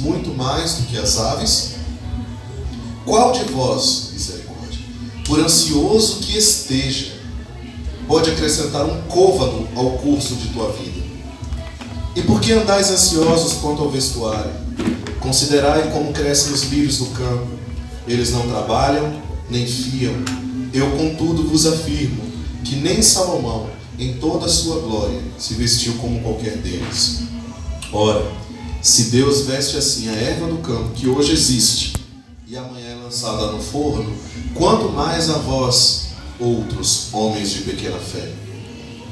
muito mais do que as aves? Qual de vós, misericórdia, por ansioso que esteja, pode acrescentar um côvado ao curso de tua vida? E por que andais ansiosos quanto ao vestuário? Considerai como crescem os lírios do campo. Eles não trabalham, nem fiam. Eu, contudo, vos afirmo que nem Salomão, em toda a sua glória, se vestiu como qualquer deles. Ora, se Deus veste assim a erva do campo, que hoje existe, e amanhã é lançada no forno, quanto mais a vós, outros homens de pequena fé.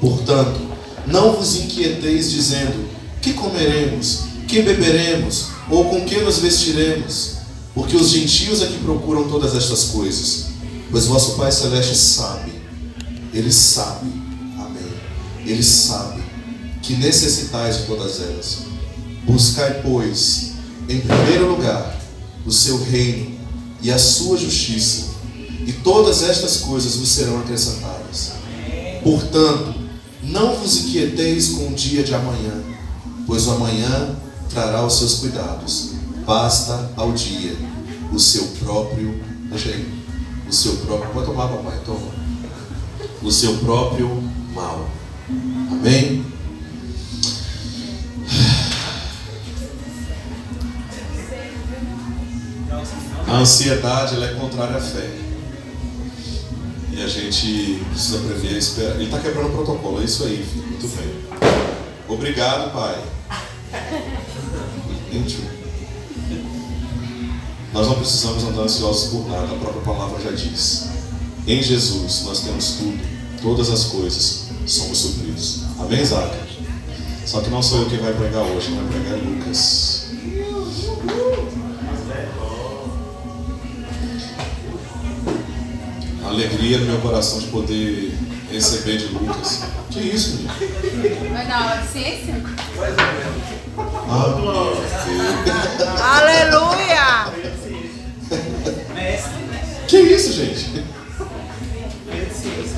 Portanto, não vos inquieteis dizendo: que comeremos, que beberemos, ou com que nos vestiremos? Porque os gentios é que procuram todas estas coisas. Pois vosso Pai Celeste sabe, Ele sabe, amém, Ele sabe que necessitais de todas elas. Buscai, pois, em primeiro lugar, o seu reino e a sua justiça, e todas estas coisas vos serão acrescentadas. Portanto, não vos inquieteis com o dia de amanhã, pois o amanhã trará os seus cuidados. Basta ao dia o seu próprio, pode tomar, papai, toma, o seu próprio mal. Amém? A ansiedade, ela é contrária à fé. E a gente precisa aprender a esperar. Ele está quebrando o protocolo, é isso aí, filho. Muito bem. Obrigado, pai. Nós não precisamos andar ansiosos por nada, a própria palavra já diz. Em Jesus nós temos tudo, todas as coisas, somos supridos. Amém, Zaca? Só que não sou eu quem vai pregar hoje, quem vai pregar é Lucas. A alegria no meu coração de poder receber de Lucas. Que isso, menino? Vai na aula de ciência? Aleluia! Que isso, gente?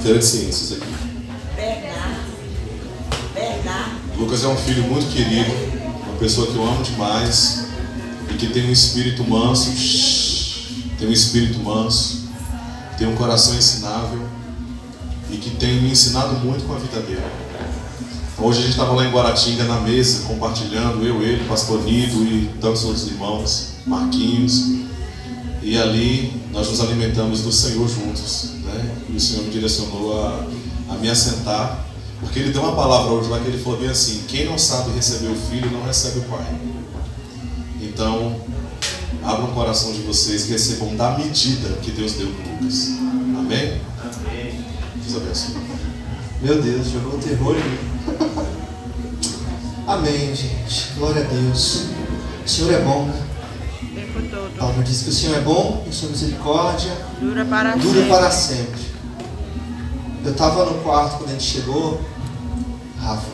Feira de Ciências aqui. Bernardo. Lucas é um filho muito querido, uma pessoa que eu amo demais e que tem um espírito manso, tem um coração ensinável e que tem me ensinado muito com a vida dele. Hoje a gente estava lá em Guaratinga na mesa, compartilhando, eu, ele, Pastor Nido e tantos outros irmãos, Marquinhos, e ali nós nos alimentamos do Senhor juntos, né? E o Senhor me direcionou a me assentar, porque Ele deu uma palavra hoje lá que Ele falou bem assim: quem não sabe receber o Filho não recebe o Pai. Então, abram o coração de vocês e recebam da medida que Deus deu para Lucas. Amém? Amém. Deus abençoe. Meu Deus, jogou terror em mim. Amém, gente. Glória a Deus. O Senhor é bom, né? O tempo A todo. palavra diz que o Senhor é bom e sua misericórdia Dura para dura sempre. para sempre. Eu estava no quarto quando a gente chegou, Rafa.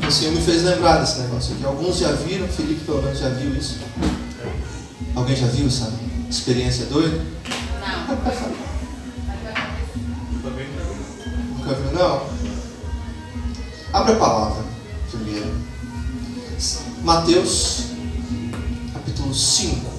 O Senhor me fez lembrar desse negócio aqui. Alguns já viram, Felipe pelo menos já viu isso. Alguém já viu essa experiência doida? Não. Nunca viu, não? Abre a palavra primeiro. Mateus, capítulo 5.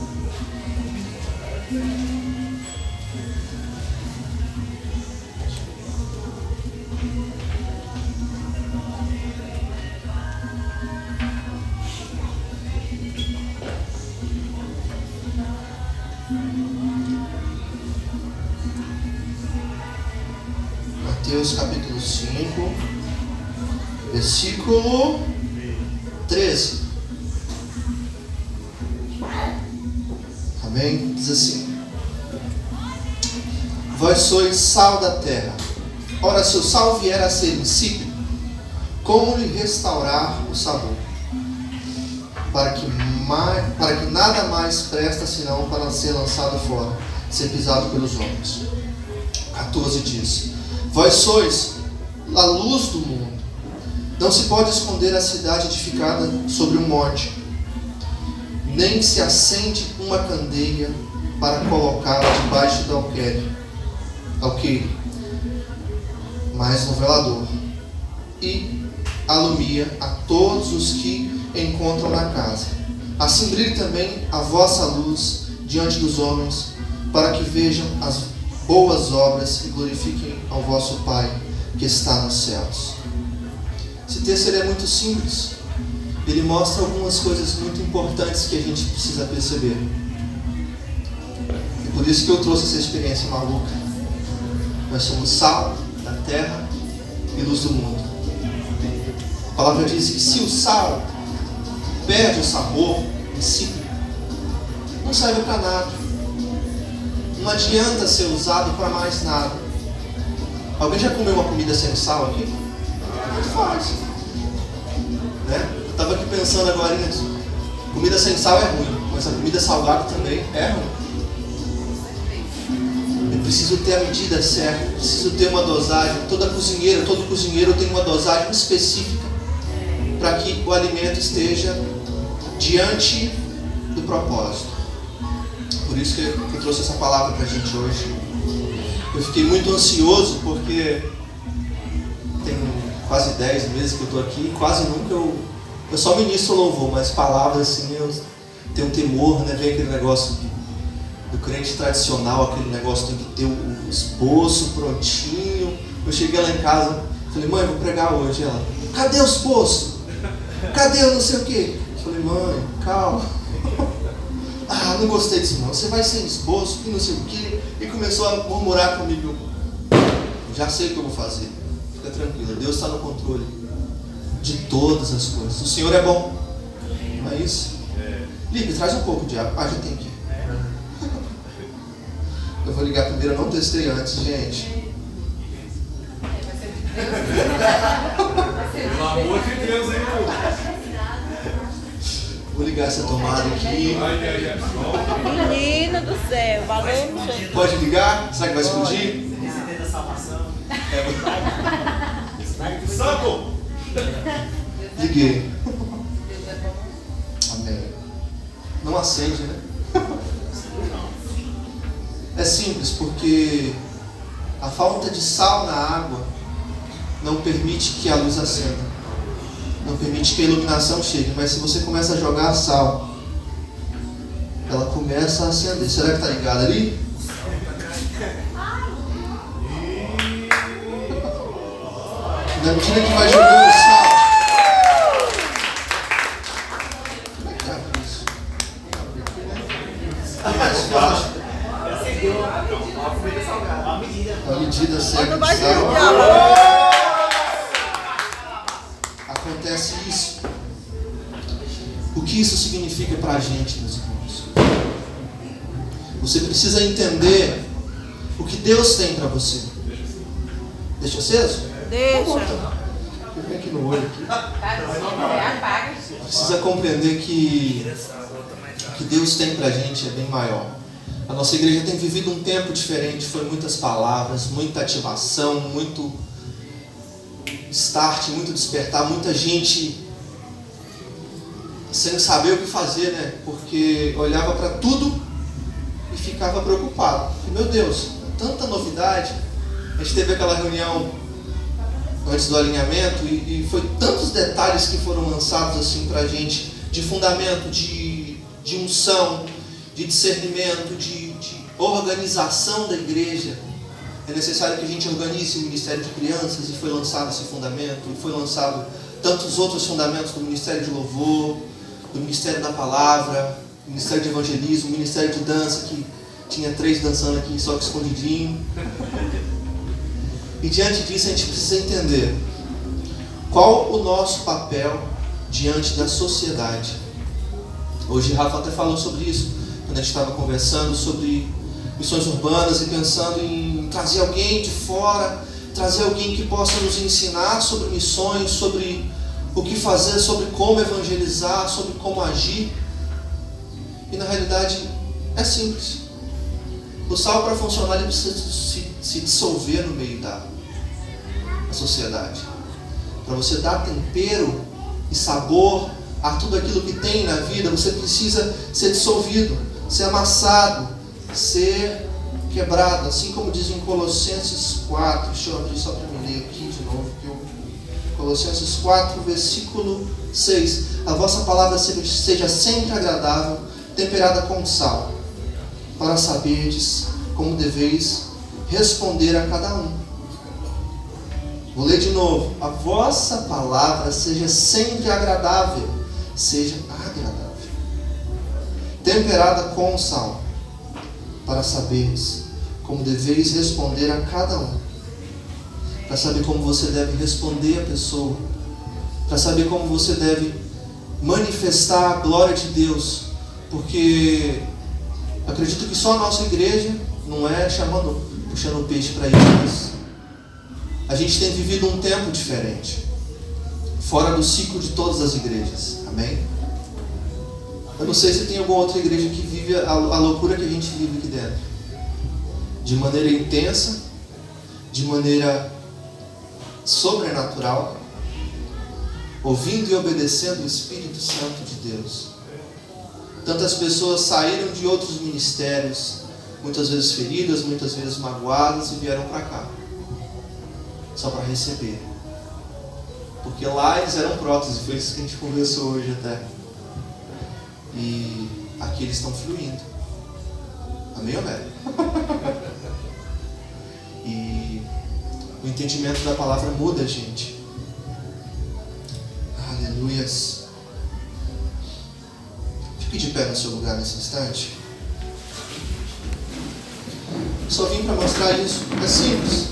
Mateus capítulo 5, versículo 13. Amém? Diz assim: vós sois sal da terra. Ora, se o sal vier a ser insípido, como lhe restaurar o sabor? Para que nada mais presta senão para ser lançado fora, ser pisado pelos homens. 14 diz: vós sois a luz do mundo. Não se pode esconder a cidade edificada sobre um monte, nem se acende uma candeia para colocá-la debaixo do alqueire, mas no velador, e alumia a todos os que encontram na casa. Assim brilhe também a vossa luz diante dos homens, para que vejam as boas obras e glorifiquem ao vosso Pai que está nos céus. Esse texto ele é muito simples. Ele mostra algumas coisas muito importantes que a gente precisa perceber. E por isso que eu trouxe essa experiência maluca. Nós somos sal da terra e luz do mundo. A palavra diz que se o sal perde o sabor insípido, não serve para nada. Não adianta ser usado para mais nada. Alguém já comeu uma comida sem sal aqui? Muito fácil. Né? Eu estava aqui pensando agora, comida sem sal é ruim, mas a comida salgada também é ruim. Eu preciso ter a medida certa, preciso ter uma dosagem. Todo cozinheiro tem uma dosagem específica para que o alimento esteja diante do propósito. Por isso que eu trouxe essa palavra para a gente hoje. Eu fiquei muito ansioso porque tem quase 10 meses que eu estou aqui, quase nunca eu só ministro louvor, mas palavras assim eu tenho um temor, né? Vem aquele negócio do crente tradicional, aquele negócio tem que ter o esboço prontinho. Eu cheguei lá em casa, falei, mãe, vou pregar hoje. Ela, cadê o esboço? Cadê o não sei o quê? Eu falei, mãe, calma. Ah, não gostei disso não, você vai sem esboço e não sei o quê. E começou a murmurar comigo. Já sei o que eu vou fazer, fica tranquila, Deus está no controle de todas as coisas. O Senhor é bom, não é isso? Ligue, traz um pouco, diabo. Ah, já tem aqui. Eu vou ligar primeiro, eu não testei antes, gente. Pelo amor de Deus, hein, Vou ligar essa tomada aqui. Menino do céu, valor no chão. Pode ligar? Será que vai explodir? Receber da salvação. É. Santo! Liguei. Amém. Não acende, né? É simples, porque a falta de sal na água não permite que a luz acenda. Não permite que a iluminação chegue. Mas se você começa a jogar sal, ela começa a acender. Será que está ligado ali? Na medida que vai jogando sal. Como é que abre isso? É mais fácil. A medida certa. Não vai de ser sal. o diabo. Acontece isso. O que isso significa para a gente, meus irmãos? Você precisa entender o que Deus tem para você. Deixa aceso? Deixa. Vem aqui no olho. Aqui. Apaga. Precisa compreender que o que Deus tem para a gente é bem maior. A nossa igreja tem vivido um tempo diferente. Foi muitas palavras, muita ativação, muito start, muito despertar, muita gente sem saber o que fazer, né? Porque olhava para tudo e ficava preocupado. E, meu Deus, tanta novidade. A gente teve aquela reunião antes do alinhamento e foi tantos detalhes que foram lançados assim para a gente, de fundamento, de unção, de discernimento, de organização da igreja. É necessário que a gente organize o Ministério de Crianças, e foi lançado esse fundamento, e foi lançado tantos outros fundamentos do Ministério de Louvor, do Ministério da Palavra, do Ministério de Evangelismo, o Ministério de Dança, que tinha 3 dançando aqui, só que escondidinho. E diante disso a gente precisa entender qual o nosso papel diante da sociedade. Hoje Rafa até falou sobre isso, quando a gente estava conversando sobre missões urbanas e pensando em trazer alguém de fora, trazer alguém que possa nos ensinar sobre missões, sobre o que fazer, sobre como evangelizar, sobre como agir. E na realidade é simples. O sal, para funcionar, ele precisa se dissolver no meio da sociedade. Para você dar tempero e sabor a tudo aquilo que tem na vida, você precisa ser dissolvido, ser amassado, ser quebrado, assim como diz em Colossenses 4, deixa eu abrir só para me ler aqui de novo, Colossenses 4, versículo 6. A vossa palavra seja sempre agradável, temperada com sal, para saberdes como deveis responder a cada um. Vou ler de novo. A vossa palavra seja sempre agradável, temperada com sal, para saberdes como deveis responder a cada um. Para saber como você deve responder a pessoa, para saber como você deve manifestar a glória de Deus, porque acredito que só a nossa igreja não é puxando o peixe para eles. A gente tem vivido um tempo diferente, fora do ciclo de todas as igrejas. Amém? Eu não sei se tem alguma outra igreja que vive a loucura que a gente vive aqui dentro, de maneira intensa, de maneira sobrenatural, ouvindo e obedecendo o Espírito Santo de Deus. Tantas pessoas saíram de outros ministérios, muitas vezes feridas, muitas vezes magoadas, e vieram para cá só para receber, porque lá eles eram próteses. Foi isso que a gente conversou hoje até. E aqui eles estão fluindo. Amém ou não? E o entendimento da palavra muda, gente. Aleluias. Fique de pé no seu lugar nesse instante. Só vim para mostrar isso. É simples,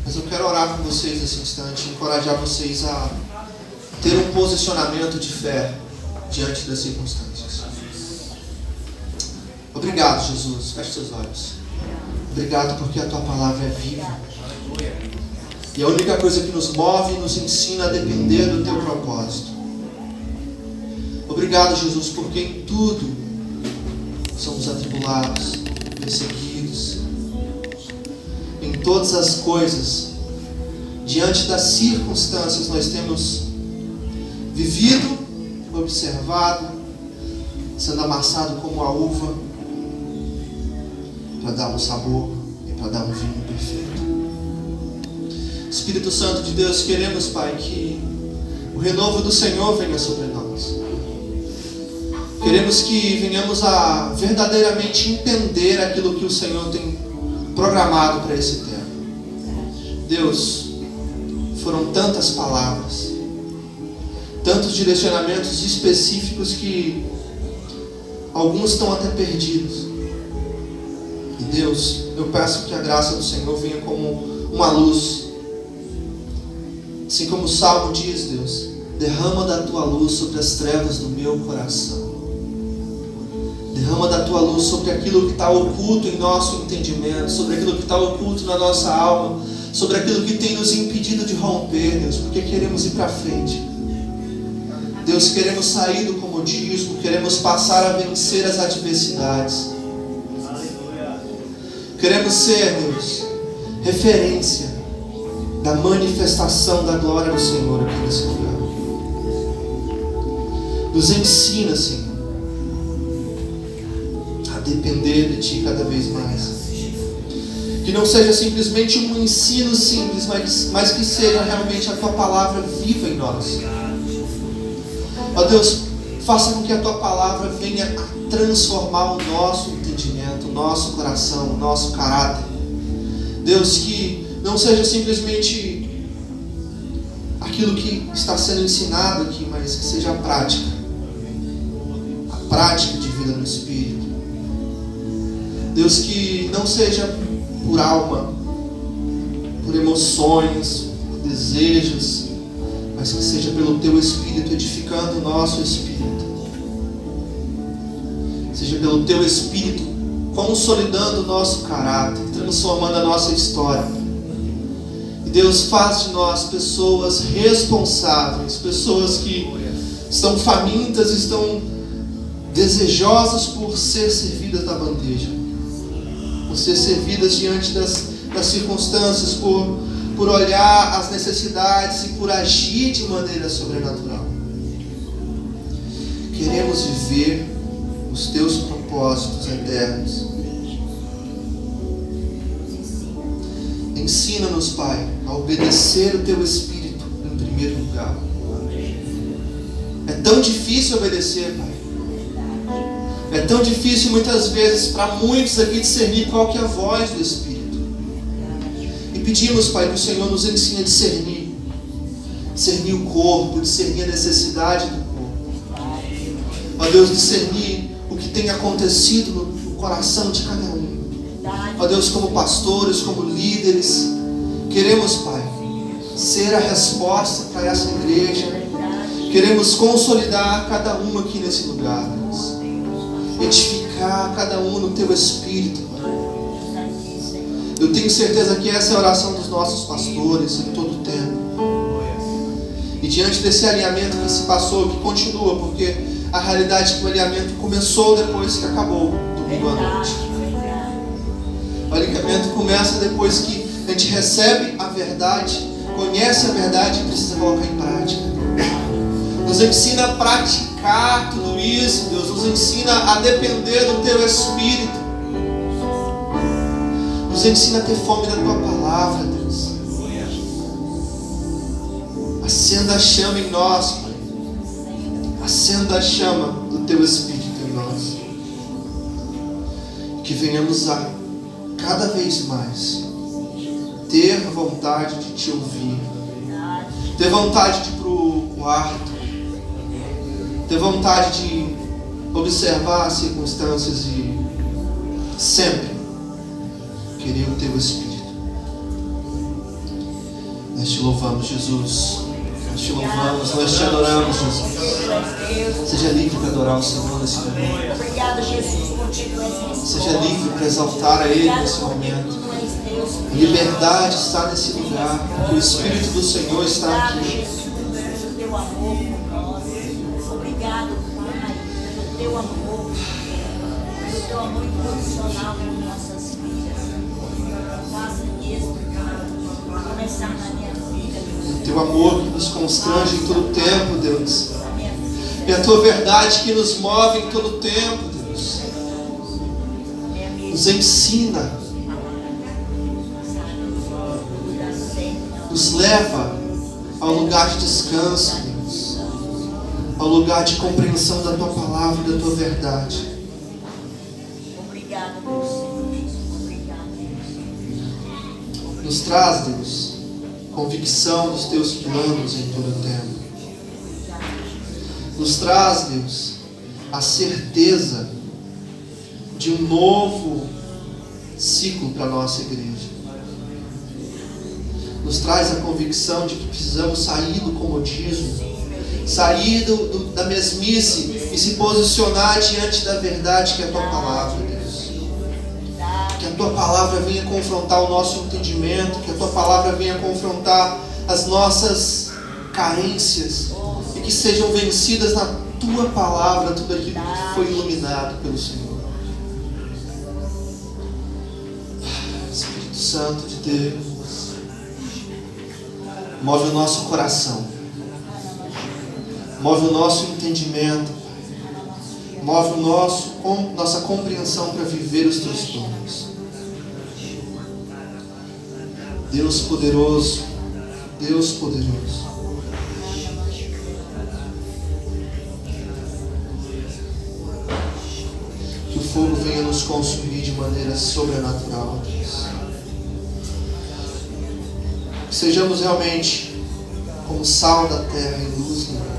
mas eu quero orar com vocês nesse instante, encorajar vocês a ter um posicionamento de fé diante das circunstâncias. Obrigado, Jesus. Feche seus olhos. Obrigado porque a tua palavra é viva. E a única coisa que nos move e nos ensina a depender do teu propósito. Obrigado, Jesus, porque em tudo somos atribulados, perseguidos. Em todas as coisas, diante das circunstâncias, nós temos vivido, observado, sendo amassado como a uva, para dar um sabor e para dar um vinho perfeito. Espírito Santo de Deus, queremos, Pai, que o renovo do Senhor venha sobre nós. Queremos que venhamos a verdadeiramente entender aquilo que o Senhor tem programado para esse tempo. Deus, foram tantas palavras, tantos direcionamentos específicos que alguns estão até perdidos. E Deus, eu peço que a graça do Senhor venha como uma luz. Assim como o Salmo diz, Deus, derrama da tua luz sobre as trevas do meu coração. Derrama da tua luz sobre aquilo que está oculto em nosso entendimento, sobre aquilo que está oculto na nossa alma, sobre aquilo que tem nos impedido de romper, Deus, porque queremos ir para frente. Deus, queremos sair do comodismo, queremos passar a vencer as adversidades. Queremos ser, Deus, referência da manifestação da glória do Senhor aqui nesse lugar. Nos ensina, Senhor, a depender de Ti cada vez mais. Que não seja simplesmente um ensino simples, mas que seja realmente a Tua palavra viva em nós. Ó Deus, faça com que a Tua palavra venha a transformar o nosso entendimento, o nosso coração, o nosso caráter. Deus, que não seja simplesmente aquilo que está sendo ensinado aqui, mas que seja a prática de vida no Espírito. Deus, que não seja por alma, por emoções, por desejos, mas que seja pelo Teu Espírito edificando o nosso espírito. Seja pelo Teu Espírito consolidando o nosso caráter, transformando a nossa história. E Deus, faz de nós pessoas responsáveis, pessoas que estão famintas, estão desejosas por ser servidas da bandeja, por ser servidas diante das circunstâncias, por olhar as necessidades e por agir de maneira sobrenatural. Queremos viver os Teus propósitos eternos. Ensina-nos, Pai, a obedecer o Teu Espírito em primeiro lugar. tão difícil obedecer, Pai. É tão difícil muitas vezes para muitos aqui discernir qual que é a voz do Espírito. E pedimos, Pai, que o Senhor nos ensine a discernir. Discernir o corpo, discernir a necessidade do corpo. Ó Deus, discernir o que tem acontecido no coração de cada um. Ó Deus, como pastores, como líderes, queremos, Pai, ser a resposta para essa igreja. Queremos consolidar cada um aqui nesse lugar, Deus. Edificar cada um no Teu Espírito, Pai. Eu tenho certeza que essa é a oração dos nossos pastores em todo o tempo. E diante desse alinhamento que se passou, que continua, porque a realidade é que o alinhamento começou depois que acabou, domingo à noite. O alinhamento começa depois que a gente recebe a verdade, conhece a verdade e precisa colocar em prática. Nos ensina a praticar tudo isso, Deus. Nos ensina a depender do Teu Espírito. Nos ensina a ter fome da Tua palavra, Deus. Acenda a chama em nós, Pai. Acenda a chama do Teu Espírito em nós. Que venhamos a cada vez mais ter a vontade de Te ouvir. Ter vontade de ir para o quarto. Ter vontade de observar as circunstâncias e sempre querer o Teu Espírito. Nós Te louvamos, Jesus. Nós Te louvamos, nós Te adoramos, Jesus. Seja livre para adorar o Senhor nesse momento. Obrigado, Jesus, por Ti tu és. Seja livre para exaltar a Ele nesse momento. A liberdade está nesse lugar. O Espírito do Senhor está aqui. Pelo Teu amor por nós. Obrigado, Pai, pelo Teu amor, pelo Teu amor incondicional por nossas vidas. Faça isso, Pai, começar na minha vida. O Teu amor que nos constrange em todo tempo, Deus. E a Tua verdade que nos move em todo tempo, Deus. Nos ensina. Nos leva ao lugar de descanso, Deus. Ao lugar de compreensão da Tua palavra e da Tua verdade. Obrigado, meu Senhor. Obrigado, Deus. Nos traz, Deus, convicção dos Teus planos em todo o tempo. Nos traz, Deus, a certeza de um novo ciclo para a nossa igreja. Nos traz a convicção de que precisamos sair do comodismo, sair da mesmice e se posicionar diante da verdade que é a Tua palavra, Deus. Que a Tua palavra venha confrontar o nosso entendimento, que a Tua palavra venha confrontar as nossas carências e que sejam vencidas na Tua palavra tudo aquilo que foi iluminado pelo Senhor. Espírito Santo de Deus, move o nosso coração, move o nosso entendimento, move nossa compreensão para viver os Teus planos. Deus poderoso, Deus poderoso. Que o fogo venha nos consumir de maneira sobrenatural, Deus. Que sejamos realmente como sal da terra e luz do mundo.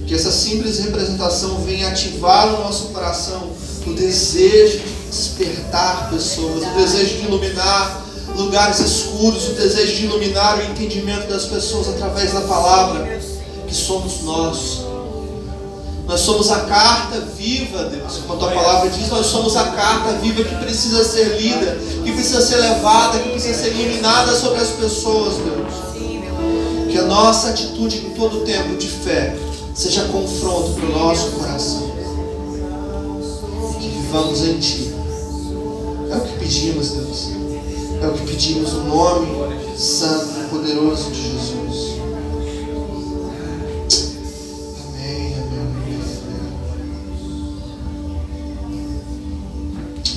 Que essa simples representação venha ativar no nosso coração o desejo de despertar pessoas, o desejo de iluminar lugares escuros, o desejo de iluminar o entendimento das pessoas através da palavra, que somos nós. Nós somos a carta viva, Deus. Como a Tua palavra diz, nós somos a carta viva que precisa ser lida, que precisa ser levada, que precisa ser iluminada sobre as pessoas, Deus. Que a nossa atitude em todo o tempo de fé seja confronto para o nosso coração. E que vivamos em Ti. É o que pedimos, Deus. É o que pedimos no nome santo e poderoso de Jesus. Amém, amém, amém, amém.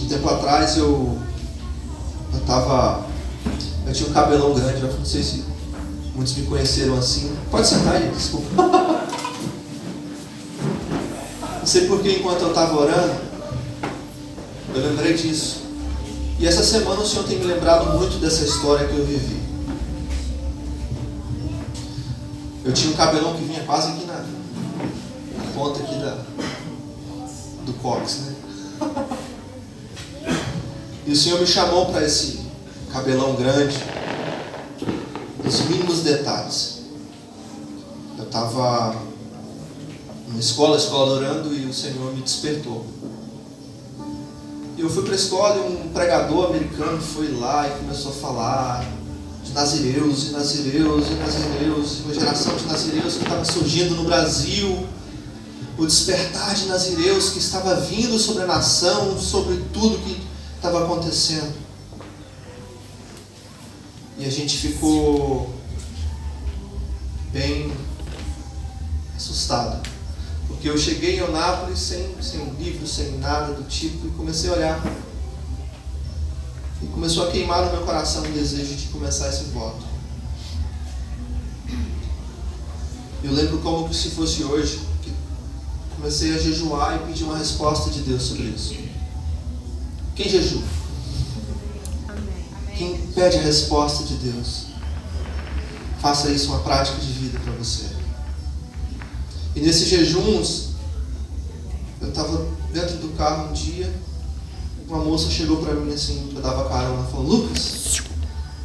Um tempo atrás eu tinha um cabelão grande, eu não sei se Muitos me conheceram assim. Pode sentar aí, desculpa. Não sei porque enquanto eu estava orando, eu lembrei disso. E essa semana o Senhor tem me lembrado muito dessa história que eu vivi. Eu tinha um cabelão que vinha quase aqui na ponta aqui do cóccix, né? E o Senhor me chamou para esse cabelão grande, nos mínimos detalhes. Eu estava numa escola orando, e o Senhor me despertou. E eu fui para a escola, e um pregador americano foi lá e começou a falar de nazireus, uma geração de nazireus que estava surgindo no Brasil, o despertar de nazireus que estava vindo sobre a nação, sobre tudo que estava acontecendo. E a gente ficou bem assustado, porque eu cheguei em Eunápolis sem livro, sem nada do tipo, e comecei a olhar. E começou a queimar no meu coração o desejo de começar esse voto. Eu lembro como se fosse hoje, que comecei a jejuar e pedir uma resposta de Deus sobre isso. Quem jejua? Quem pede a resposta de Deus? Faça isso uma prática de vida para você. E nesses jejuns, eu estava dentro do carro um dia, uma moça chegou para mim assim, eu dava carona, falou: Lucas,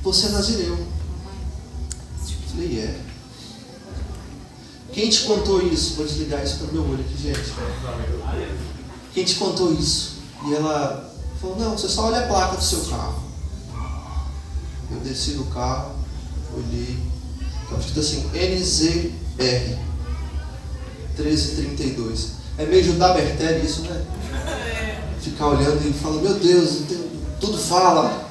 você é nazireu. Eu falei: é. Quem te contou isso? Vou desligar isso para o meu olho aqui, gente. Quem te contou isso? E ela falou: não, você só olha a placa do seu carro. Eu desci do carro, olhei, estava escrito assim: NZR 1332. É meio Judá Bertelli isso, né? Ficar olhando e falar: meu Deus, tudo fala.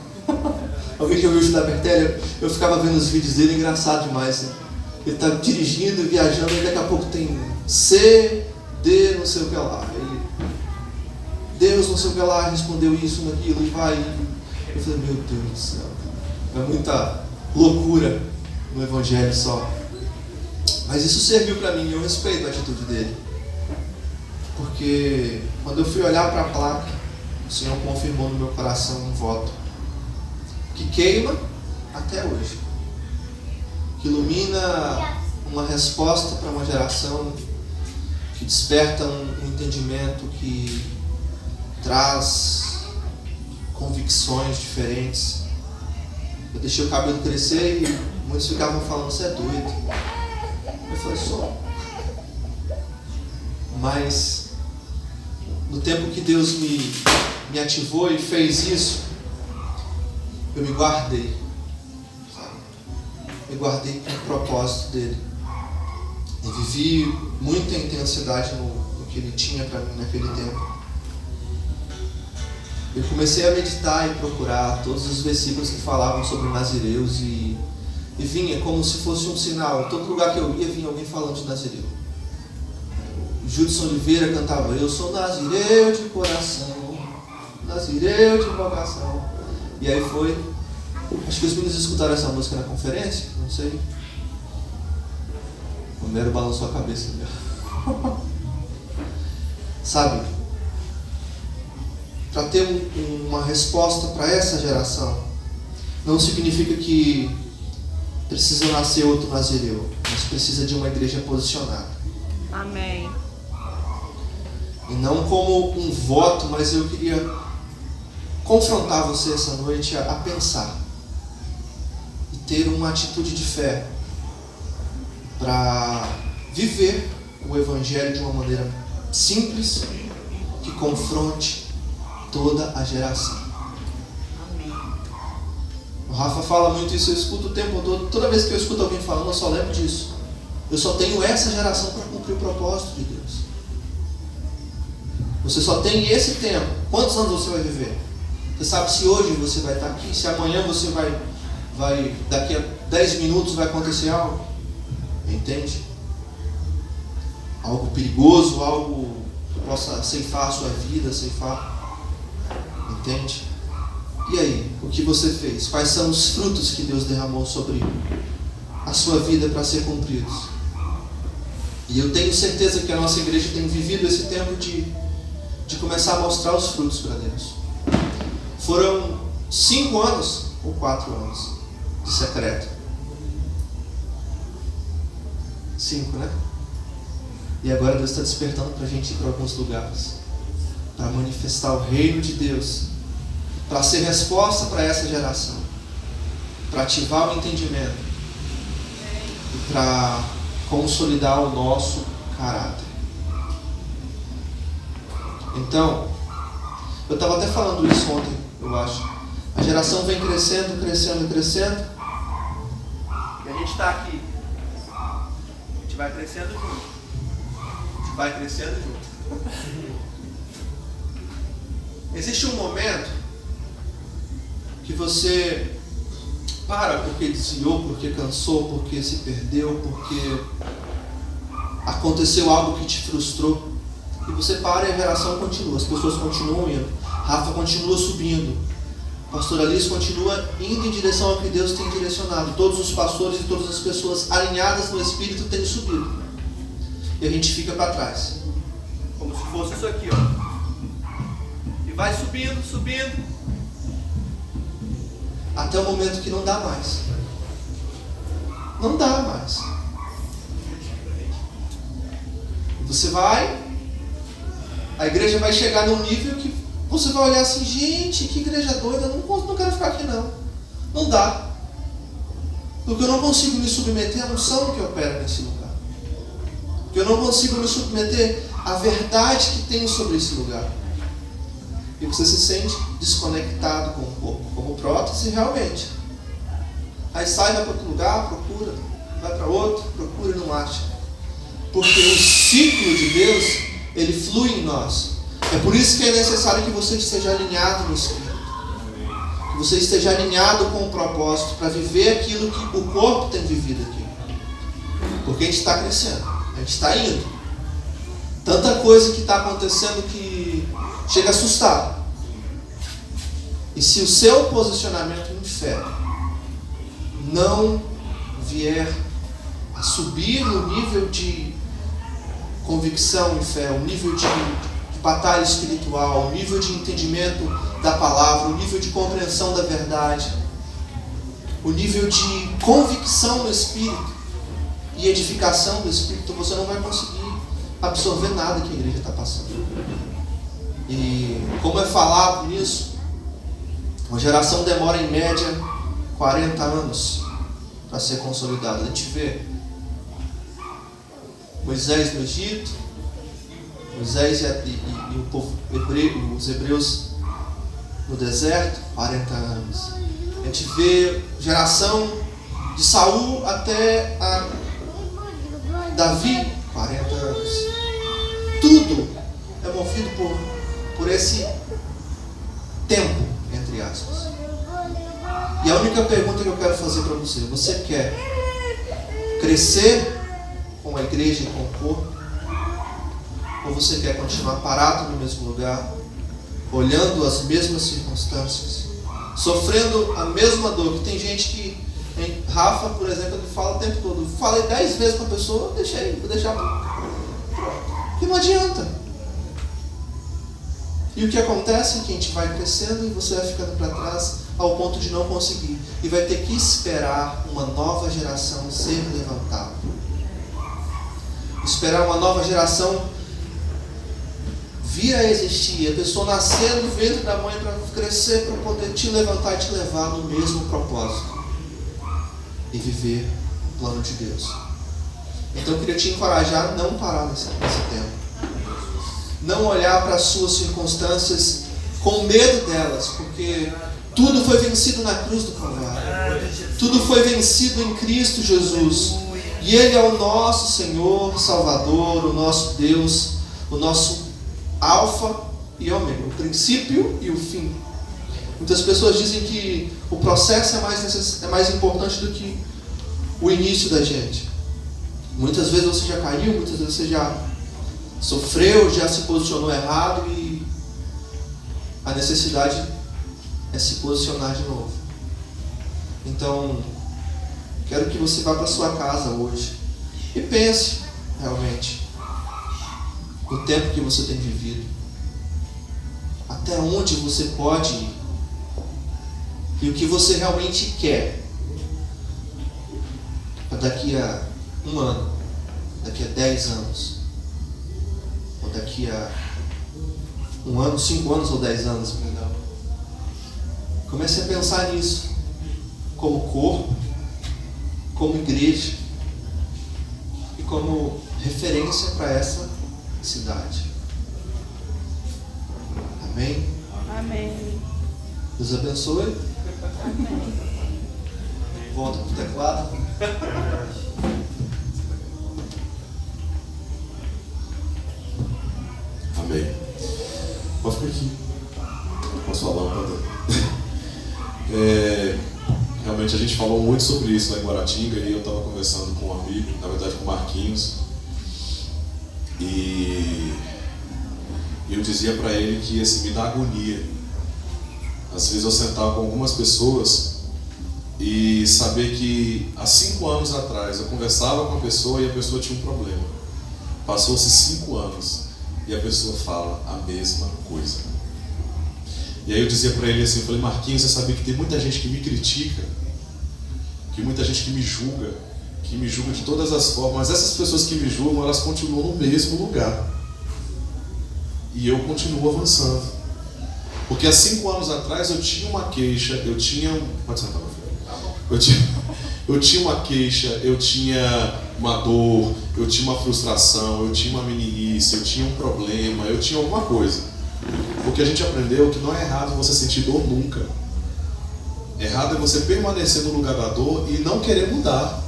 Alguém que ouviu o Judá Bertelli, eu ficava vendo os vídeos dele, engraçado demais, né? Ele está dirigindo e viajando, e daqui a pouco tem C, D, não sei o que lá. Ele, Deus, não sei o que lá, respondeu isso, naquilo, e vai. Eu falei: meu Deus do céu, é muita loucura no Evangelho só. Mas isso serviu para mim, e eu respeito a atitude dele. Porque quando eu fui olhar para a placa, o Senhor confirmou no meu coração um voto que queima até hoje, que ilumina uma resposta para uma geração, que desperta um entendimento, que traz convicções diferentes. Eu deixei o cabelo crescer e muitos ficavam falando: você é doido. Eu falei: sou. Mas no tempo que Deus me ativou e fez isso, eu me guardei. Me guardei com o propósito dele. E vivi muita intensidade no que ele tinha para mim naquele tempo. Eu comecei a meditar e procurar todos os versículos que falavam sobre nazireus, e vinha como se fosse um sinal. Em todo lugar que eu ia, vinha alguém falando de nazireu. O Judson Oliveira cantava: eu sou nazireu de coração, nazireu de vocação. E aí foi. Acho que os meninos escutaram essa música na conferência, não sei. O Mero balançou a cabeça. Sabe? Para ter uma resposta para essa geração, não significa que precisa nascer outro nazireu, mas precisa de uma igreja posicionada. Amém. E não como um voto, mas eu queria confrontar você essa noite a pensar e ter uma atitude de fé para viver o Evangelho de uma maneira simples, que confronte toda a geração. Amém. O Rafa fala muito isso, eu escuto o tempo todo. Toda vez que eu escuto alguém falando, eu só lembro disso. Eu só tenho essa geração para cumprir o propósito de Deus. Você só tem esse tempo. Quantos anos você vai viver? Você sabe se hoje você vai estar aqui, se amanhã você vai daqui a 10 minutos vai acontecer algo? Entende? Algo perigoso, algo que possa ceifar a sua vida, ceifar. Entende? E aí, o que você fez? Quais são os frutos que Deus derramou sobre a sua vida para ser cumpridos. E eu tenho certeza que a nossa igreja tem vivido esse tempo de começar a mostrar os frutos para Deus. Foram 5 anos ou 4 anos de secreto. 5, né? E agora Deus está despertando para a gente ir para alguns lugares, para manifestar o reino de Deus, para ser resposta para essa geração, para ativar o entendimento e para consolidar o nosso caráter. Então, eu estava até falando isso ontem, eu acho. A geração vem crescendo, crescendo, crescendo, e a gente está aqui. A gente vai crescendo junto. Vai crescendo junto. Existe um momento que você para porque desviou, porque cansou, porque se perdeu, porque aconteceu algo que te frustrou. E você para e a geração continua, as pessoas continuam indo. Rafa continua subindo. Pastor Alice continua indo em direção ao que Deus tem direcionado. Todos os pastores e todas as pessoas alinhadas no Espírito têm subido. E a gente fica para trás, como se fosse isso aqui, ó. E vai subindo, subindo, até o momento que não dá mais. Não dá mais. Você vai, a igreja vai chegar num nível que você vai olhar assim, gente, que igreja doida, não quero ficar aqui não. Não dá. Porque eu não consigo me submeter à unção que opera nesse lugar. Eu não consigo me submeter à verdade que tenho sobre esse lugar. E você se sente desconectado com o corpo, como prótese realmente. Aí sai, vai para outro lugar, procura, vai para outro, procura e não acha. Porque o ciclo de Deus, ele flui em nós. É por isso que é necessário que você esteja alinhado no Espírito. Que você esteja alinhado com o propósito para viver aquilo que o corpo tem vivido aqui. Porque a gente está crescendo. A gente está indo. Tanta coisa que está acontecendo que chega a assustar. E se o seu posicionamento em fé não vier a subir no nível de convicção em fé, o nível de batalha espiritual, o nível de entendimento da palavra, o nível de compreensão da verdade, o nível de convicção no Espírito e edificação do Espírito, você não vai conseguir absorver nada que a igreja está passando. E como é falado nisso, uma geração demora em média 40 anos para ser consolidada. A gente vê Moisés no Egito, Moisés e o povo hebreu, os hebreus no deserto, 40 anos. A gente vê geração de Saul até a Davi, 40 anos. Tudo é movido por esse tempo, entre aspas. E a única pergunta que eu quero fazer para você: você quer crescer com a igreja e com o corpo? Ou você quer continuar parado no mesmo lugar, olhando as mesmas circunstâncias, sofrendo a mesma dor? Que tem gente que, Rafa, por exemplo, ele fala o tempo todo: falei 10 vezes com a pessoa, vou deixar porque não adianta. E o que acontece é que a gente vai crescendo e você vai ficando para trás ao ponto de não conseguir. E vai ter que esperar uma nova geração ser levantada. Esperar uma nova geração vir a existir. A pessoa nascer no ventre da mãe para crescer, para poder te levantar e te levar no mesmo propósito. E viver o plano de Deus. Então eu queria te encorajar a não parar nesse tempo. Não olhar para as suas circunstâncias com medo delas, porque tudo foi vencido na cruz do Calvário. Tudo foi vencido em Cristo Jesus. E Ele é o nosso Senhor, Salvador, o nosso Deus, o nosso Alfa e Ômega, o princípio e o fim. Muitas pessoas dizem que o processo é mais importante do que o início da gente. Muitas vezes você já caiu, muitas vezes você já sofreu, já se posicionou errado e a necessidade é se posicionar de novo. Então, Quero que você vá para sua casa hoje e pense realmente no tempo que você tem vivido, até onde você pode ir e o que você realmente quer para daqui a 1 ano, daqui a 10 anos, ou daqui a 1 ano, 5 anos ou 10 anos, perdão. Comece a pensar nisso, como corpo, como igreja e como referência para essa cidade. Amém? Amém. Deus abençoe. Volta para o teclado. Amém. Pode ficar aqui. Posso falar um pouco? Realmente a gente falou muito sobre isso lá em Guaratinga e eu estava conversando com um amigo, na verdade com o Marquinhos, e eu dizia para ele que me dá agonia. Às vezes eu sentava com algumas pessoas e saber que há 5 anos atrás eu conversava com a pessoa e a pessoa tinha um problema. Passou-se 5 anos e a pessoa fala a mesma coisa. E aí eu dizia para ele assim, eu falei, Marquinhos, você sabia que tem muita gente que me critica, que muita gente que me julga de todas as formas, mas essas pessoas que me julgam, elas continuam no mesmo lugar. E eu continuo avançando. Porque há 5 anos atrás eu tinha uma queixa, pode sentar, meu filho. Eu tinha uma queixa, eu tinha uma dor, eu tinha uma frustração, eu tinha uma meninice, eu tinha um problema, eu tinha alguma coisa. Porque a gente aprendeu que não é errado você sentir dor nunca. Errado é você permanecer no lugar da dor e não querer mudar.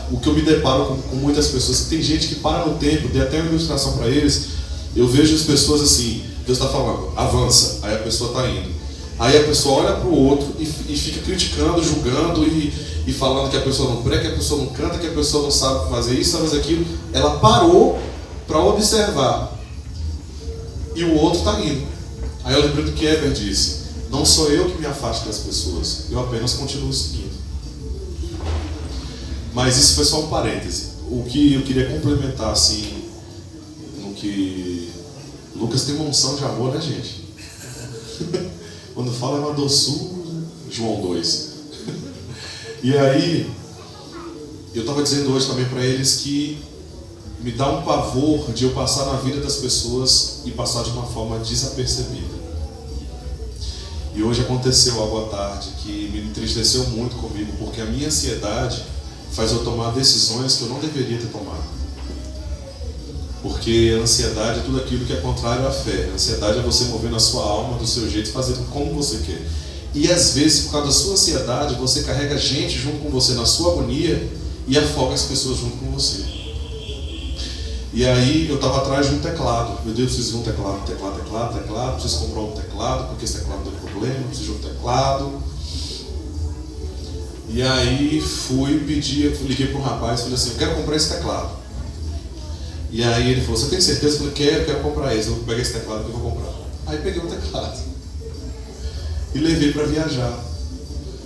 O que eu me deparo com muitas pessoas. Tem gente que para no tempo, dei até uma ilustração para eles. Eu vejo as pessoas assim, Deus está falando, avança, aí a pessoa está indo. Aí a pessoa olha para o outro e fica criticando, julgando e falando que a pessoa não prega, que a pessoa não canta, que a pessoa não sabe fazer isso, sabe fazer aquilo. Ela parou para observar e o outro está indo. Aí eu lembrei do que Eber disse, não sou eu que me afasto das pessoas, eu apenas continuo seguindo. Mas isso foi só um parêntese. O que eu queria complementar assim, no que Lucas tem uma unção de amor, né, gente? Quando fala é uma doçura, João 2. E aí, eu estava dizendo hoje também para eles que me dá um pavor de eu passar na vida das pessoas e passar de uma forma desapercebida. E hoje aconteceu algo à tarde que me entristeceu muito comigo, porque a minha ansiedade faz eu tomar decisões que eu não deveria ter tomado. Porque a ansiedade é tudo aquilo que é contrário à fé. A ansiedade é você mover na sua alma, do seu jeito, fazer como você quer. E às vezes, por causa da sua ansiedade, você carrega gente junto com você na sua agonia e afoga as pessoas junto com você. E aí eu estava atrás de um teclado. Meu Deus, preciso de um teclado. Preciso comprar um teclado, porque esse teclado deu problema, preciso de um teclado. E aí liguei para um rapaz e falei assim, eu quero comprar esse teclado. E aí ele falou, você tem certeza? Eu falei, quero comprar esse, eu vou pegar esse teclado que eu vou comprar. Aí peguei o teclado e levei para viajar.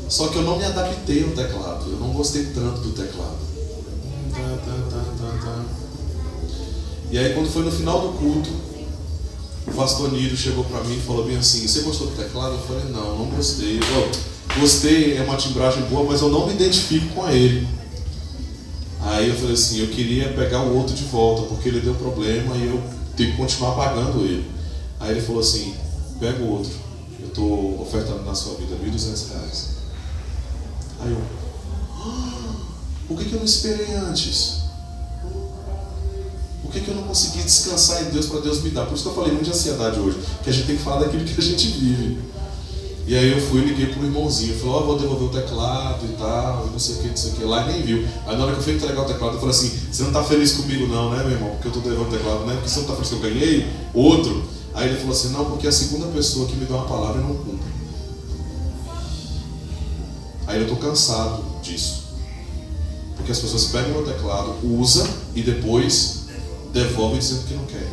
Só que eu não me adaptei ao teclado, eu não gostei tanto do teclado. E aí quando foi no final do culto, o pastor Niro chegou para mim e falou bem assim, você gostou do teclado? Eu falei, não gostei. Gostei, é uma timbragem boa, mas eu não me identifico com ele. Aí eu falei assim, eu queria pegar o outro de volta, porque ele deu problema e eu tenho que continuar pagando ele. Aí ele falou assim, pega o outro, eu estou ofertando na sua vida R$1.200. Aí eu, por que eu não esperei antes? Por que eu não consegui descansar em Deus para Deus me dar? Por isso que eu falei muito de ansiedade hoje, que a gente tem que falar daquilo que a gente vive. E aí eu fui e liguei pro irmãozinho, falei, vou devolver o teclado e tal, e não sei o que, lá e nem viu. Aí na hora que eu fui entregar o teclado, eu falei assim, você não tá feliz comigo não, né, meu irmão? Porque eu tô devolvendo o teclado, né? Porque você não tá feliz que eu ganhei outro? Aí ele falou assim, não, porque é a segunda pessoa que me dá uma palavra e não cumpre. Aí eu tô cansado disso. Porque as pessoas pegam o teclado, usam e depois devolvem dizendo que não querem.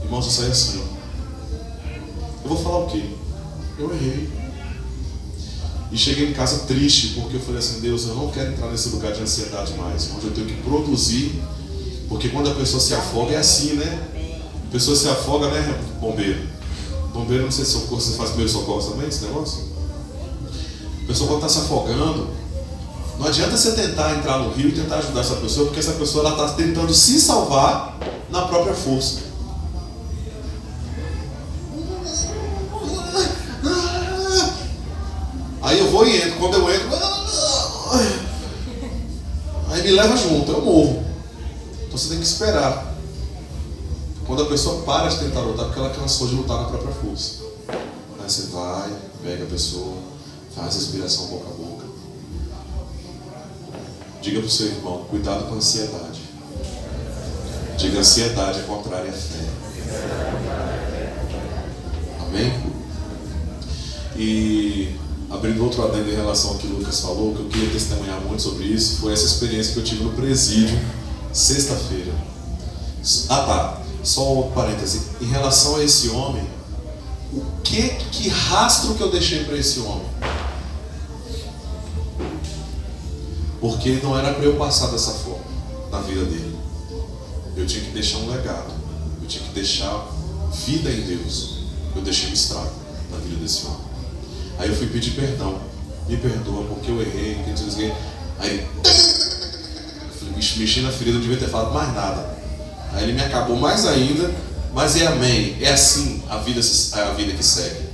Irmãos, eu saí assim, ó. Eu vou falar o quê? Eu errei. E cheguei em casa triste, porque eu falei assim, Deus, eu não quero entrar nesse lugar de ansiedade mais, onde eu tenho que produzir, porque quando a pessoa se afoga é assim, né? A pessoa se afoga, né, bombeiro? Bombeiro, não sei se socorro, você faz primeiro socorro também, esse negócio? A pessoa quando está se afogando, não adianta você tentar entrar no rio e tentar ajudar essa pessoa, porque essa pessoa está tentando se salvar na própria força. Aí eu vou e entro, quando eu entro, aí me leva junto, eu morro. Então você tem que esperar. Quando a pessoa para de tentar lutar, porque ela cansou de lutar na própria força. Aí você vai, pega a pessoa, faz respiração boca a boca. Diga para o seu irmão, cuidado com a ansiedade. Diga, ansiedade é contrária à fé. Amém? E abrindo outro adendo em relação ao que o Lucas falou, que eu queria testemunhar muito sobre isso, foi essa experiência que eu tive no presídio, sexta-feira. Ah tá, só um parêntese. Em relação a esse homem, que rastro que eu deixei para esse homem? Porque não era para eu passar dessa forma na vida dele. Eu tinha que deixar um legado. Eu tinha que deixar vida em Deus. Eu deixei um estrago na vida desse homem. Aí eu fui pedir perdão. Me perdoa porque eu errei, que eu desliguei. Aí eu mexi na ferida, eu devia ter falado mais nada. Aí ele me acabou mais ainda. Mas é amém, é assim a vida que segue.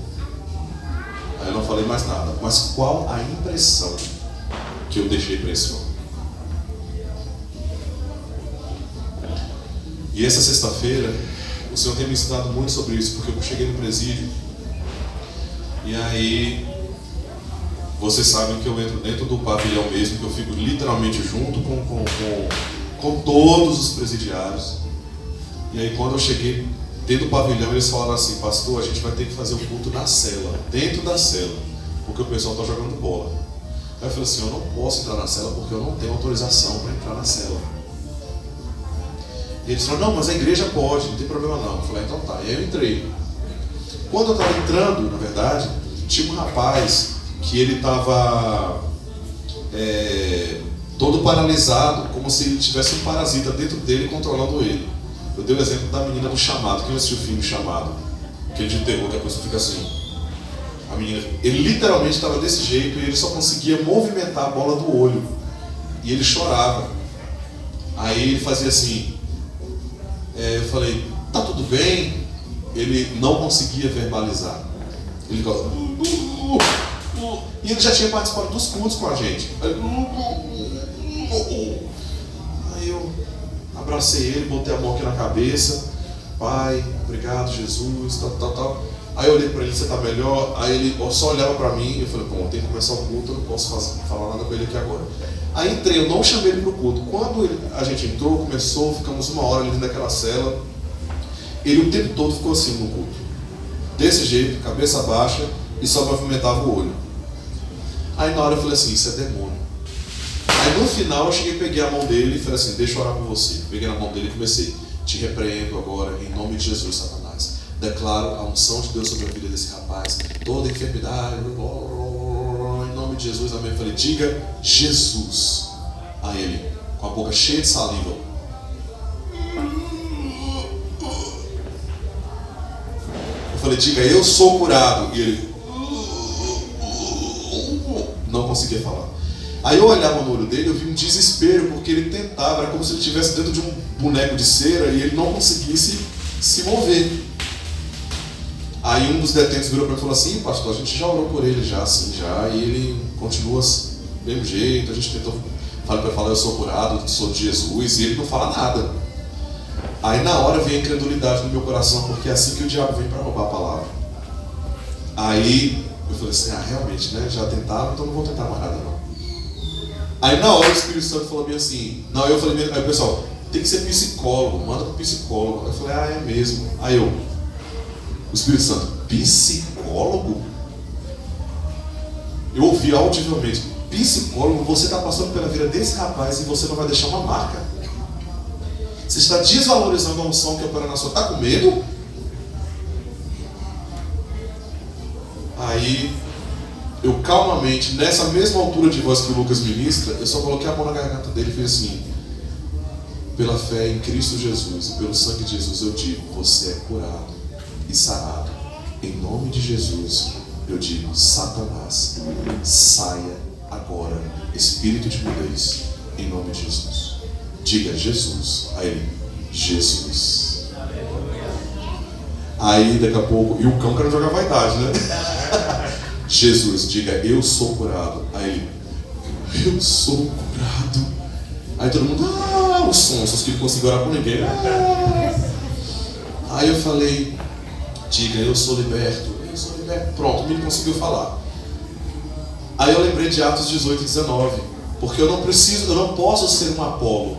Aí eu não falei mais nada. Mas qual a impressão que eu deixei para esse homem? E essa sexta-feira, o Senhor tem me ensinado muito sobre isso, porque eu cheguei no presídio e aí vocês sabem que eu entro dentro do pavilhão mesmo, que eu fico literalmente junto com todos os presidiários. E aí quando eu cheguei dentro do pavilhão, eles falaram assim, pastor, a gente vai ter que fazer o culto na cela, dentro da cela, porque o pessoal está jogando bola. Aí eu falei assim, eu não posso entrar na cela porque eu não tenho autorização para entrar na cela. E eles falaram, não, mas a igreja pode, não tem problema não. Eu falei, então tá. E aí eu entrei. Quando eu estava entrando, na verdade, tinha um rapaz que ele estava todo paralisado, como se ele tivesse um parasita dentro dele controlando ele. Eu dei o exemplo da menina do Chamado. Quem assistiu o filme Chamado? Aquele de terror que a pessoa fica assim. A menina, ele literalmente estava desse jeito e ele só conseguia movimentar a bola do olho. E ele chorava. Aí ele fazia assim. Eu falei, tá tudo bem? Ele não conseguia verbalizar. Ele ficava... E ele já tinha participado dos cultos com a gente. Aí eu abracei ele, botei a mão aqui na cabeça. Pai, obrigado Jesus, tal. Aí eu olhei para ele, você tá melhor? Aí ele só olhava para mim e eu falei, bom, tem que começar o culto, eu não posso falar nada com ele aqui agora. Aí entrei, eu não chamei ele para o culto. Quando a gente entrou, começou, ficamos 1 hora ali dentro daquela cela. Ele o tempo todo ficou assim no culto. Desse jeito, cabeça baixa e só movimentava o olho. Aí na hora eu falei assim, isso é demônio. Aí no final eu cheguei, peguei a mão dele e falei assim, deixa eu orar por você. Peguei na mão dele e comecei, te repreendo agora em nome de Jesus, Satanás. Declaro a unção de Deus sobre a vida desse rapaz. Toda enfermidade, em nome de Jesus, amém. Eu falei, diga Jesus a ele, com a boca cheia de saliva. Eu falei, diga, eu sou curado. E ele não conseguia falar. Aí eu olhava no olho dele, eu vi um desespero, porque ele tentava, era como se ele estivesse dentro de um boneco de cera e ele não conseguisse se mover. Aí um dos detentos virou para mim e falou assim, pastor, a gente já orou por ele já, assim, já, e ele continua do mesmo jeito, a gente tentou, falei para falar, eu sou curado, sou de Jesus, e ele não fala nada. Aí na hora veio a incredulidade no meu coração, porque é assim que o diabo vem para roubar a palavra. Aí eu falei assim, realmente, né, já tentava, então não vou tentar mais nada não. Aí na hora o Espírito Santo falou bem assim, não, eu falei, aí o pessoal, tem que ser psicólogo, manda para psicólogo. Eu falei, é mesmo. Aí o Espírito Santo, psicólogo? Eu ouvi audivelmente, psicólogo, você está passando pela vida desse rapaz e você não vai deixar uma marca. Você está desvalorizando a unção que opera na sua. Está com medo? Aí eu calmamente, nessa mesma altura de voz que o Lucas ministra, eu só coloquei a mão na garganta dele e fiz assim: pela fé em Cristo Jesus e pelo sangue de Jesus eu digo, você é curado e sarado. Em nome de Jesus eu digo, Satanás, saia agora, espírito de mudez, em nome de Jesus. Diga Jesus. Aí ele, Jesus. Aí daqui a pouco, e o cão quer jogar vaidade, né? Jesus, diga, eu sou curado. Aí ele, eu sou curado. Aí todo mundo, os sonsos que não conseguiu orar com ninguém. Aí eu falei, diga, eu sou liberto. Eu sou liberto. Pronto, o menino conseguiu falar. Aí eu lembrei de Atos 18 e 19. Porque eu não posso ser um Apolo.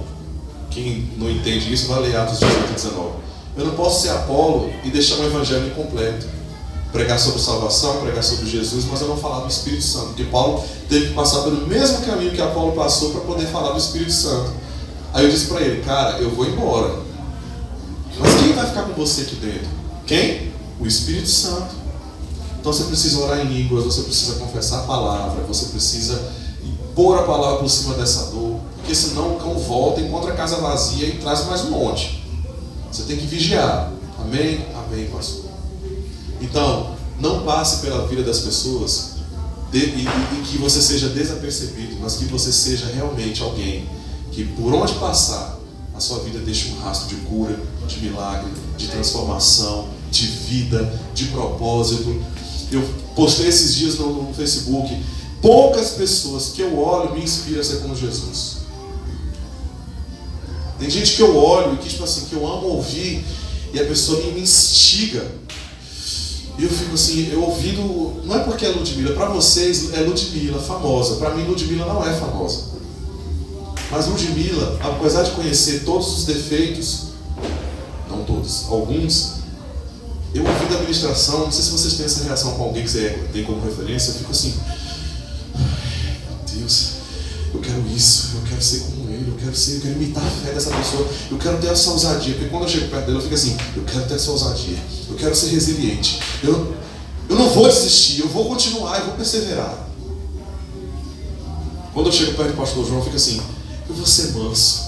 Quem não entende isso vai ler Atos 18 e 19. Eu não posso ser Apolo e deixar um evangelho incompleto. Pregar sobre salvação, pregar sobre Jesus, mas eu não falar do Espírito Santo. Porque Paulo teve que passar pelo mesmo caminho que Apolo passou para poder falar do Espírito Santo. Aí eu disse para ele, cara, eu vou embora. Mas quem vai ficar com você aqui dentro? Quem? O Espírito Santo. Então você precisa orar em línguas, você precisa confessar a palavra, você precisa pôr a palavra por cima dessa dor. Porque senão o cão volta, encontra a casa vazia e traz mais um monte. Você tem que vigiar. Amém? Amém, pastor. Então, não passe pela vida das pessoas e que você seja desapercebido, mas que você seja realmente alguém que por onde passar, a sua vida deixe um rastro de cura, de milagre, de transformação, de vida, de propósito. Eu postei esses dias no Facebook, poucas pessoas que eu olho me inspiram a ser como Jesus. Tem gente que eu olho, que tipo assim, que eu amo ouvir, e a pessoa me instiga. E eu fico assim, eu ouvindo, não é porque é Ludmilla, para vocês é Ludmilla, famosa. Para mim Ludmilla não é famosa. Mas Ludmilla, apesar de conhecer todos os defeitos, não todos, alguns, eu ouvi da ministração, não sei se vocês têm essa reação com alguém que você tem como referência, eu fico assim, meu Deus, eu quero isso, eu quero ser como ele, eu quero imitar a fé dessa pessoa, eu quero ter essa ousadia, porque quando eu chego perto dele eu fico assim, eu quero ter essa ousadia, eu quero ser resiliente, eu não vou desistir, eu vou continuar, eu vou perseverar. Quando eu chego perto do pastor João, eu fico assim, eu vou ser manso,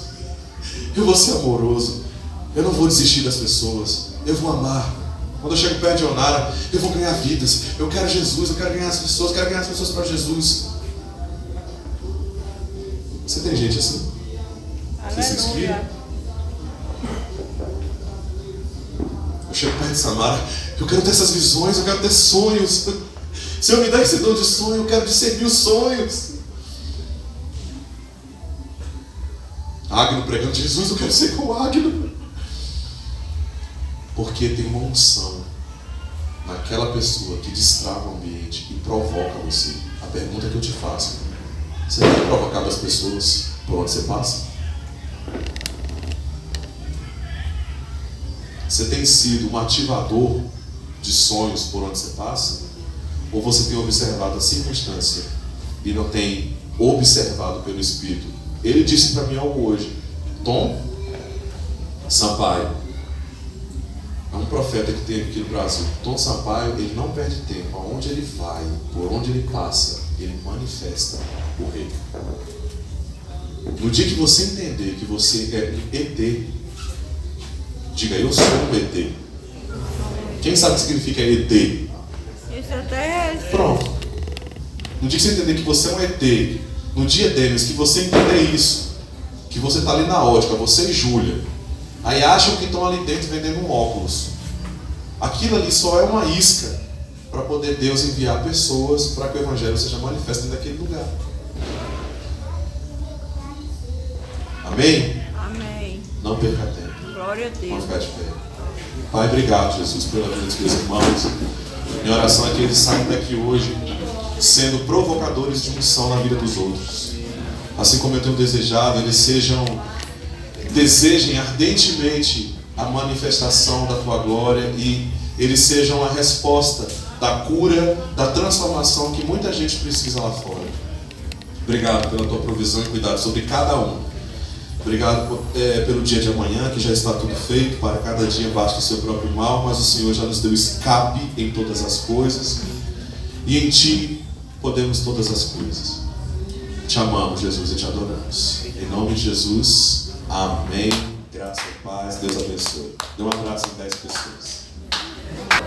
eu vou ser amoroso, eu não vou desistir das pessoas, eu vou amar. Quando eu chego perto de Onara, eu vou ganhar vidas, eu quero Jesus, eu quero ganhar as pessoas, eu quero ganhar as pessoas para Jesus. Você tem gente assim? Você se inspira? Eu chego perto de Samara, eu quero ter essas visões, eu quero ter sonhos. Senhor, me dá esse dom de sonho, eu quero discernir os sonhos. Agno pregando Jesus, eu quero ser como Agno. Porque tem uma unção naquela pessoa que destrava o ambiente e provoca você. A pergunta que eu te faço, você tem provocado as pessoas por onde você passa? Você tem sido um ativador de sonhos por onde você passa? Ou você tem observado a circunstância e não tem observado pelo Espírito? Ele disse para mim algo hoje. Tom Sampaio é um profeta que tem aqui no Brasil. Tom Sampaio, ele não perde tempo. Aonde ele vai, por onde ele passa, ele manifesta o rei. No dia que você entender que você é um ET, diga, eu sou um ET. Quem sabe o que significa ET? Pronto. No dia que você entender que você é um ET, no dia deles, que você entender isso, que você está ali na ótica, você e Júlia, aí acham que estão ali dentro vendendo um óculos. Aquilo ali só é uma isca para poder Deus enviar pessoas para que o Evangelho seja manifesto naquele lugar. Amém? Amém. Não perca tempo. Glória a Deus. Vamos ficar de pé. Pai, obrigado, Jesus, pela vida dos meus irmãos. Minha oração é que eles saiam daqui hoje sendo provocadores de unção na vida dos outros. Assim como eu tenho desejado, eles desejem ardentemente a manifestação da Tua glória e eles sejam a resposta da cura, da transformação que muita gente precisa lá fora. Obrigado pela Tua provisão e cuidado sobre cada um. Obrigado pelo dia de amanhã, que já está tudo feito. Para cada dia basta o seu próprio mal, mas o Senhor já nos deu escape em todas as coisas. E em Ti podemos todas as coisas. Te amamos, Jesus, e te adoramos. Em nome de Jesus, amém. Graça e paz, Deus abençoe. Dê um abraço em 10 pessoas.